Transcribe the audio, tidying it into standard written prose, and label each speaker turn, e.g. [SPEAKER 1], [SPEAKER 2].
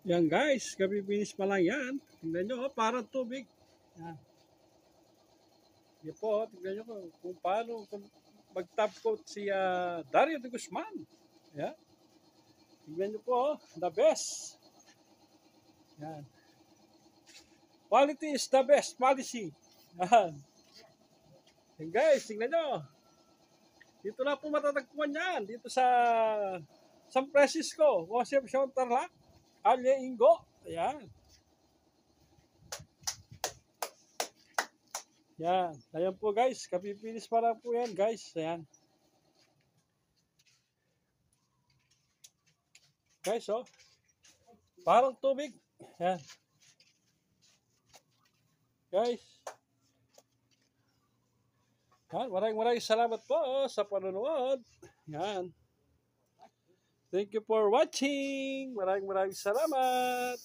[SPEAKER 1] Yan guys, kapipinis pa lang yan. Tingnan nyo, parang tubig. Yan. Yan po, tingnan nyo kung paano mag-top coat si Dario de Guzman. Yan. Tingnan nyo po, the best. Yan. Quality is the best policy. Yan. Yan guys, tingnan nyo. Dito na po matatagpuan yan. Dito sa San Francisco, Concepcion, Tarlac, Alye Ingo. Ayan. Yan. Ayan po guys. Kapipinis pa lang po yan guys. Ayan. Guys oh. Parang tubig. Ayan. Guys. Yan. Maraming salamat po sa panonood. Yan. Thank you for watching. Maraming salamat.